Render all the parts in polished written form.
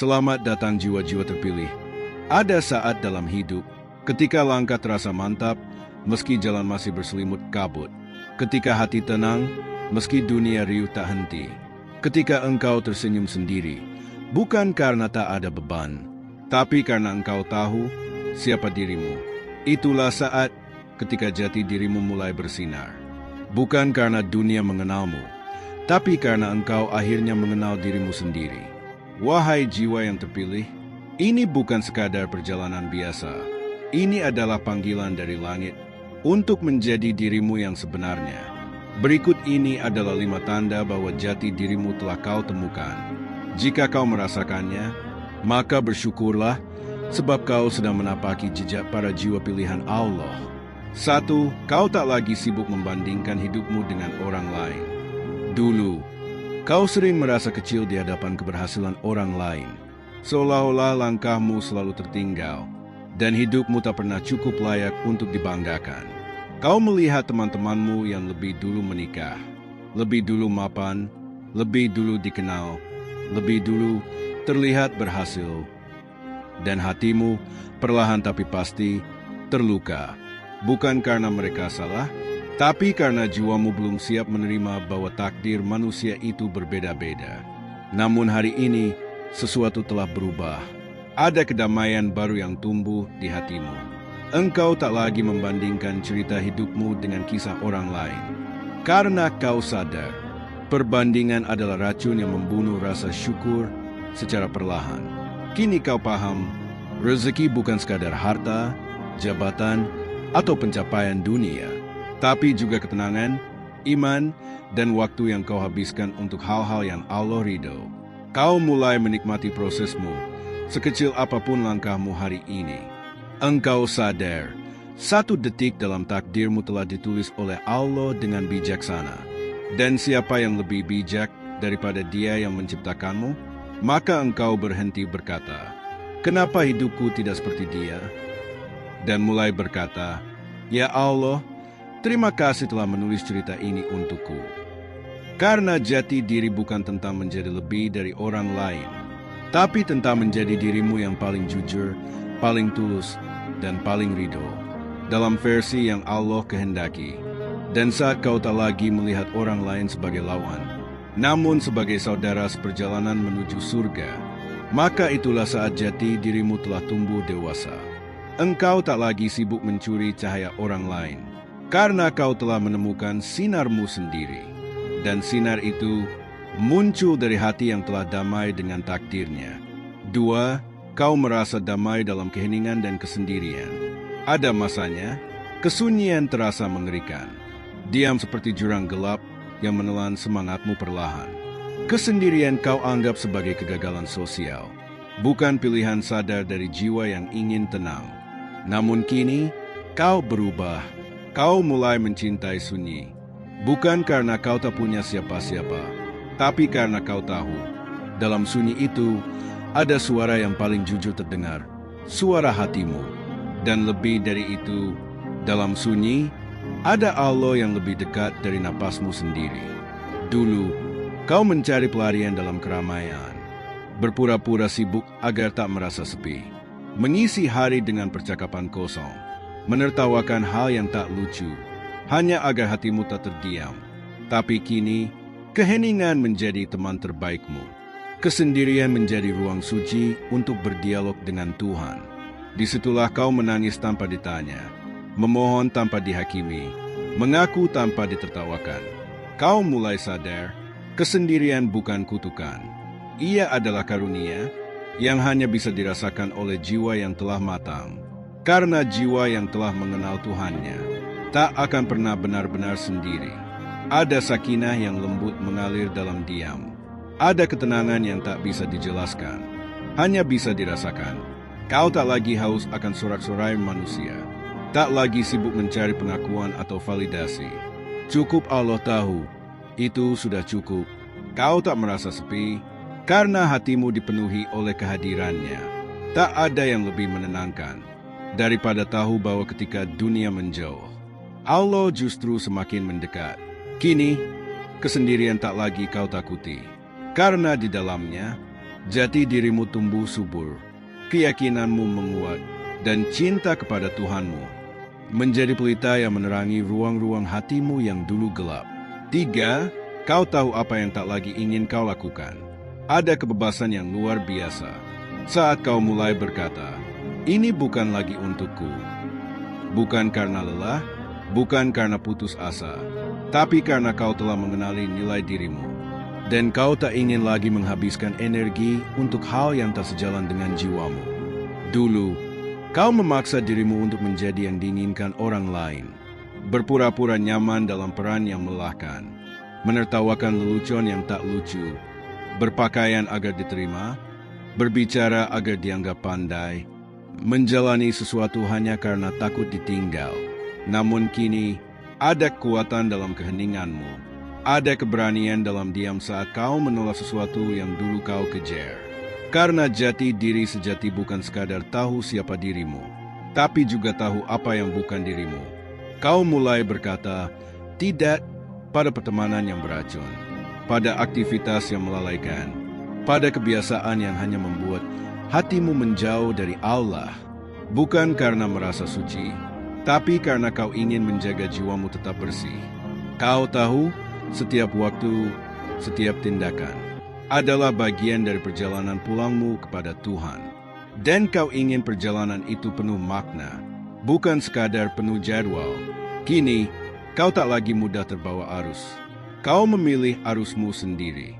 Selamat datang jiwa-jiwa terpilih. Ada saat dalam hidup, ketika langkah terasa mantap, meski jalan masih berselimut kabut. Ketika hati tenang, meski dunia riuh tak henti. Ketika engkau tersenyum sendiri, bukan karena tak ada beban, tapi karena engkau tahu siapa dirimu. Itulah saat ketika jati dirimu mulai bersinar. Bukan karena dunia mengenalmu, tapi karena engkau akhirnya mengenal dirimu sendiri. Wahai jiwa yang terpilih, ini bukan sekadar perjalanan biasa. Ini adalah panggilan dari langit untuk menjadi dirimu yang sebenarnya. Berikut ini adalah 5 tanda bahwa jati dirimu telah kau temukan. Jika kau merasakannya, maka bersyukurlah sebab kau sedang menapaki jejak para jiwa pilihan Allah. 1. Kau tak lagi sibuk membandingkan hidupmu dengan orang lain. Dulu, kau sering merasa kecil di hadapan keberhasilan orang lain, seolah-olah langkahmu selalu tertinggal, dan hidupmu tak pernah cukup layak untuk dibanggakan. Kau melihat teman-temanmu yang lebih dulu menikah, lebih dulu mapan, lebih dulu dikenal, lebih dulu terlihat berhasil, dan hatimu perlahan tapi pasti terluka. Bukan karena mereka salah, tapi karena jiwamu belum siap menerima bahwa takdir manusia itu berbeda-beda. Namun hari ini, sesuatu telah berubah. Ada kedamaian baru yang tumbuh di hatimu. Engkau tak lagi membandingkan cerita hidupmu dengan kisah orang lain. Karena kau sadar, perbandingan adalah racun yang membunuh rasa syukur secara perlahan. Kini kau paham, rezeki bukan sekadar harta, jabatan, atau pencapaian dunia, tapi juga ketenangan, iman, dan waktu yang kau habiskan untuk hal-hal yang Allah ridho. Kau mulai menikmati prosesmu, sekecil apapun langkahmu hari ini. Engkau sadar, 1 detik dalam takdirmu telah ditulis oleh Allah dengan bijaksana. Dan siapa yang lebih bijak daripada Dia yang menciptakanmu? Maka engkau berhenti berkata, "Kenapa hidupku tidak seperti Dia?" Dan mulai berkata, "Ya Allah, terima kasih telah menulis cerita ini untukku." Karena jati diri bukan tentang menjadi lebih dari orang lain, tapi tentang menjadi dirimu yang paling jujur, paling tulus, dan paling ridho, dalam versi yang Allah kehendaki. Dan saat kau tak lagi melihat orang lain sebagai lawan, namun sebagai saudara seperjalanan menuju surga, maka itulah saat jati dirimu telah tumbuh dewasa. Engkau tak lagi sibuk mencuri cahaya orang lain, karena kau telah menemukan sinarmu sendiri. Dan sinar itu muncul dari hati yang telah damai dengan takdirnya. 2. Kau merasa damai dalam keheningan dan kesendirian. Ada masanya, kesunyian terasa mengerikan. Diam seperti jurang gelap yang menelan semangatmu perlahan. Kesendirian kau anggap sebagai kegagalan sosial, bukan pilihan sadar dari jiwa yang ingin tenang. Namun kini, kau berubah. Kau mulai mencintai sunyi. Bukan karena kau tak punya siapa-siapa, tapi karena kau tahu, dalam sunyi itu, ada suara yang paling jujur terdengar, suara hatimu. Dan lebih dari itu, dalam sunyi, ada Allah yang lebih dekat dari napasmu sendiri. Dulu, kau mencari pelarian dalam keramaian, berpura-pura sibuk agar tak merasa sepi, mengisi hari dengan percakapan kosong, menertawakan hal yang tak lucu, hanya agar hatimu tak terdiam. Tapi kini, keheningan menjadi teman terbaikmu. Kesendirian menjadi ruang suci untuk berdialog dengan Tuhan. Disitulah kau menangis tanpa ditanya, memohon tanpa dihakimi, mengaku tanpa ditertawakan. Kau mulai sadar, kesendirian bukan kutukan. Ia adalah karunia yang hanya bisa dirasakan oleh jiwa yang telah matang. Karena jiwa yang telah mengenal Tuhannya tak akan pernah benar-benar sendiri. Ada sakinah yang lembut mengalir dalam diam. Ada ketenangan yang tak bisa dijelaskan, hanya bisa dirasakan. Kau tak lagi haus akan sorak-sorai manusia, tak lagi sibuk mencari pengakuan atau validasi. Cukup Allah tahu, itu sudah cukup. Kau tak merasa sepi, karena hatimu dipenuhi oleh kehadirannya. Tak ada yang lebih menenangkan daripada tahu bahwa ketika dunia menjauh, Allah justru semakin mendekat. Kini, kesendirian tak lagi kau takuti, karena di dalamnya Jati dirimu tumbuh subur, keyakinanmu menguat, dan cinta kepada Tuhanmu menjadi pelita yang menerangi ruang-ruang hatimu yang dulu gelap. 3. Kau tahu apa yang tak lagi ingin kau lakukan. Ada kebebasan yang luar biasa saat kau mulai berkata, "Ini bukan lagi untukku." Bukan karena lelah, bukan karena putus asa, tapi karena kau telah mengenali nilai dirimu. Dan kau tak ingin lagi menghabiskan energi untuk hal yang tak sejalan dengan jiwamu. Dulu, kau memaksa dirimu untuk menjadi yang diinginkan orang lain. Berpura-pura nyaman dalam peran yang melelahkan. Menertawakan lelucon yang tak lucu. Berpakaian agar diterima. Berbicara agar dianggap pandai. Menjalani sesuatu hanya karena takut ditinggal. Namun kini, ada kekuatan dalam keheninganmu. Ada keberanian dalam diam saat kau menolak sesuatu yang dulu kau kejar. Karena jati diri sejati bukan sekadar tahu siapa dirimu, tapi juga tahu apa yang bukan dirimu. Kau mulai berkata, tidak pada pertemanan yang beracun, pada aktivitas yang melalaikan, pada kebiasaan yang hanya membuat hatimu menjauh dari Allah. Bukan karena merasa suci, tapi karena kau ingin menjaga jiwamu tetap bersih. Kau tahu, setiap waktu, setiap tindakan adalah bagian dari perjalanan pulangmu kepada Tuhan. Dan kau ingin perjalanan itu penuh makna, bukan sekadar penuh jadwal. Kini, kau tak lagi mudah terbawa arus. Kau memilih arusmu sendiri.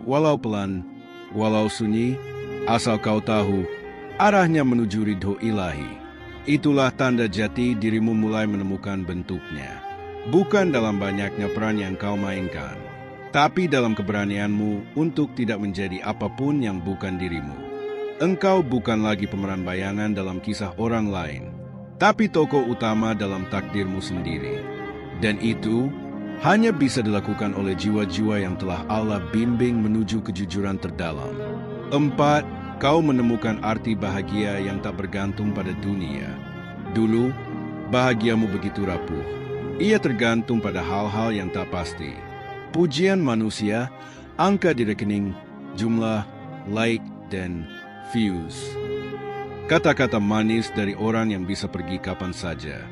Walau pelan, walau sunyi, asal kau tahu, arahnya menuju ridho ilahi. Itulah tanda jati dirimu mulai menemukan bentuknya. Bukan dalam banyaknya peran yang kau mainkan, tapi dalam keberanianmu untuk tidak menjadi apapun yang bukan dirimu. Engkau bukan lagi pemeran bayangan dalam kisah orang lain, tapi tokoh utama dalam takdirmu sendiri. Dan itu hanya bisa dilakukan oleh jiwa-jiwa yang telah Allah bimbing menuju kejujuran terdalam. 4. Kau menemukan arti bahagia yang tak bergantung pada dunia. Dulu, bahagiamu begitu rapuh. Ia tergantung pada hal-hal yang tak pasti. Pujian manusia, angka di rekening, jumlah, like, dan views. Kata-kata manis dari orang yang bisa pergi kapan saja.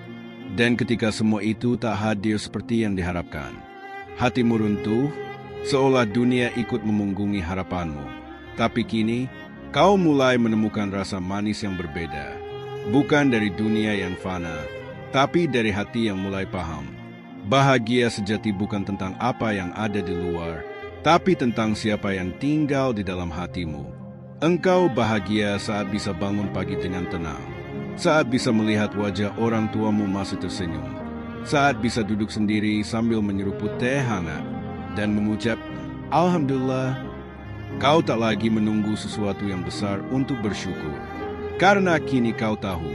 Dan ketika semua itu tak hadir seperti yang diharapkan, hatimu runtuh, seolah dunia ikut memunggungi harapanmu. Tapi kini, kau mulai menemukan rasa manis yang berbeda. Bukan dari dunia yang fana, tapi dari hati yang mulai paham. Bahagia sejati bukan tentang apa yang ada di luar, tapi tentang siapa yang tinggal di dalam hatimu. Engkau bahagia saat bisa bangun pagi dengan tenang, saat bisa melihat wajah orang tuamu masih tersenyum, saat bisa duduk sendiri sambil menyeruput teh hangat, dan mengucap, Alhamdulillah. Kau tak lagi menunggu sesuatu yang besar untuk bersyukur, karena kini kau tahu,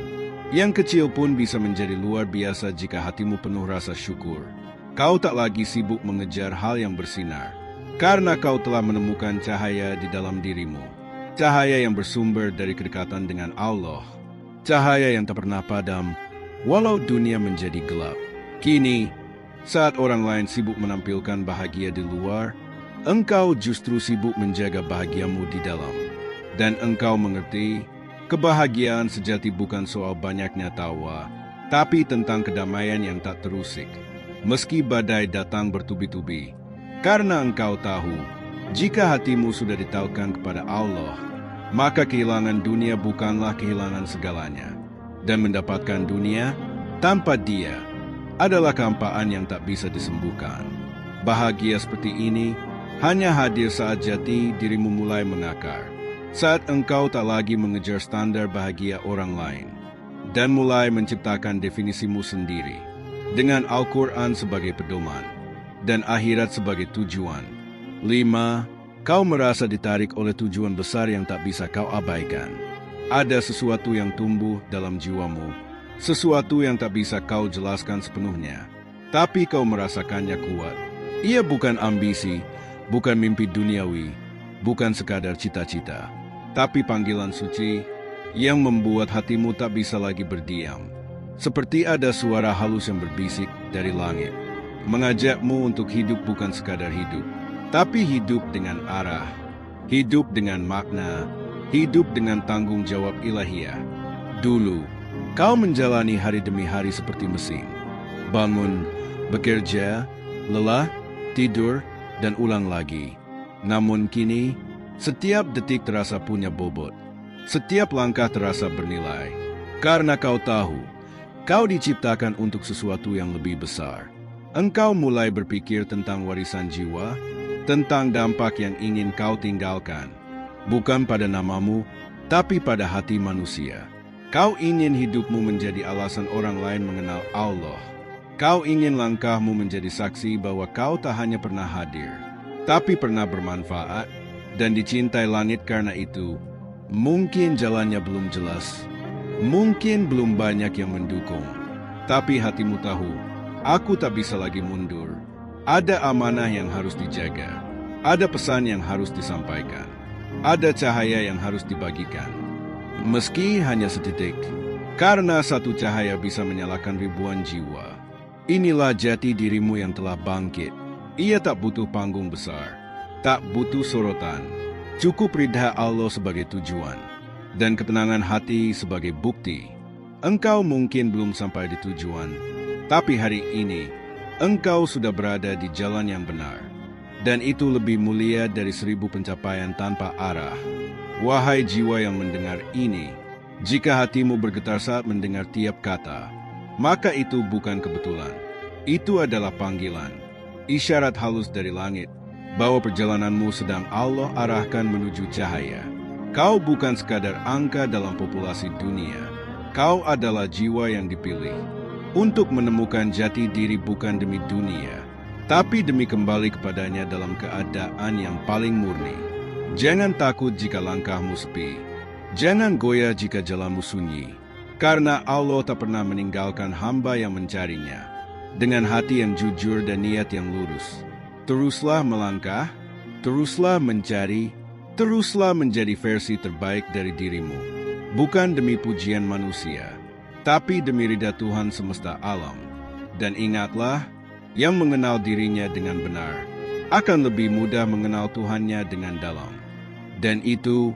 yang kecil pun bisa menjadi luar biasa jika hatimu penuh rasa syukur. Kau tak lagi sibuk mengejar hal yang bersinar, karena kau telah menemukan cahaya di dalam dirimu. Cahaya yang bersumber dari kedekatan dengan Allah. Cahaya yang tak pernah padam, walau dunia menjadi gelap. Kini, saat orang lain sibuk menampilkan bahagia di luar, engkau justru sibuk menjaga bahagiamu di dalam. Dan engkau mengerti, kebahagiaan sejati bukan soal banyaknya tawa, tapi tentang kedamaian yang tak terusik, meski badai datang bertubi-tubi. Karena engkau tahu, jika hatimu sudah ditaukan kepada Allah, maka kehilangan dunia bukanlah kehilangan segalanya. Dan mendapatkan dunia tanpa Dia adalah kehampaan yang tak bisa disembuhkan. Bahagia seperti ini hanya hadir saat jati dirimu mulai mengakar. Saat engkau tak lagi mengejar standar bahagia orang lain, dan mulai menciptakan definisimu sendiri, dengan Al-Quran sebagai pedoman, dan akhirat sebagai tujuan. 5. Kau merasa ditarik oleh tujuan besar yang tak bisa kau abaikan. Ada sesuatu yang tumbuh dalam jiwamu, sesuatu yang tak bisa kau jelaskan sepenuhnya, tapi kau merasakannya kuat. Ia bukan ambisi, bukan mimpi duniawi, bukan sekadar cita-cita, tapi panggilan suci yang membuat hatimu tak bisa lagi berdiam. Seperti ada suara halus yang berbisik dari langit, mengajakmu untuk hidup bukan sekadar hidup, tapi hidup dengan arah. hidup dengan makna, hidup dengan tanggung jawab ilahiyah. Dulu, kau menjalani hari demi hari seperti mesin. Bangun, bekerja, lelah, tidur, dan ulang lagi. Namun kini, setiap detik terasa punya bobot. Setiap langkah terasa bernilai. Karena kau tahu, kau diciptakan untuk sesuatu yang lebih besar. Engkau mulai berpikir tentang warisan jiwa, tentang dampak yang ingin kau tinggalkan. Bukan pada namamu, tapi pada hati manusia. Kau ingin hidupmu menjadi alasan orang lain mengenal Allah. Kau ingin langkahmu menjadi saksi bahwa kau tak hanya pernah hadir, tapi pernah bermanfaat dan dicintai langit. Karena itu, mungkin jalannya belum jelas, mungkin belum banyak yang mendukung, tapi hatimu tahu, aku tak bisa lagi mundur. Ada amanah yang harus dijaga, ada pesan yang harus disampaikan, ada cahaya yang harus dibagikan. Meski hanya setitik, karena satu cahaya bisa menyalakan ribuan jiwa. Inilah jati dirimu yang telah bangkit. Ia tak butuh panggung besar, tak butuh sorotan. Cukup ridha Allah sebagai tujuan, dan ketenangan hati sebagai bukti. Engkau mungkin belum sampai di tujuan, tapi hari ini, engkau sudah berada di jalan yang benar. Dan itu lebih mulia dari 1000 pencapaian tanpa arah. Wahai jiwa yang mendengar ini, jika hatimu bergetar saat mendengar tiap kata, maka itu bukan kebetulan. Itu adalah panggilan, isyarat halus dari langit, bahwa perjalananmu sedang Allah arahkan menuju cahaya. Kau bukan sekadar angka dalam populasi dunia. Kau adalah jiwa yang dipilih untuk menemukan jati diri bukan demi dunia, tapi demi kembali kepadanya dalam keadaan yang paling murni. Jangan takut jika langkahmu sepi. Jangan goyah jika jalanmu sunyi. Karena Allah tak pernah meninggalkan hamba yang mencarinya. Dengan hati yang jujur dan niat yang lurus. Teruslah melangkah, teruslah mencari, teruslah menjadi versi terbaik dari dirimu. Bukan demi pujian manusia, tapi demi ridha Tuhan semesta alam. Dan ingatlah, yang mengenal dirinya dengan benar akan lebih mudah mengenal Tuhannya dengan dalam. Dan itu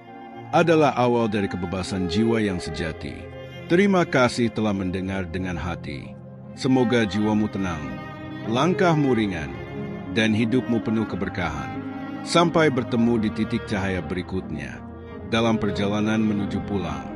adalah awal dari kebebasan jiwa yang sejati. Terima kasih telah mendengar dengan hati. Semoga jiwamu tenang, langkahmu ringan, dan hidupmu penuh keberkahan. Sampai bertemu di titik cahaya berikutnya, dalam perjalanan menuju pulang.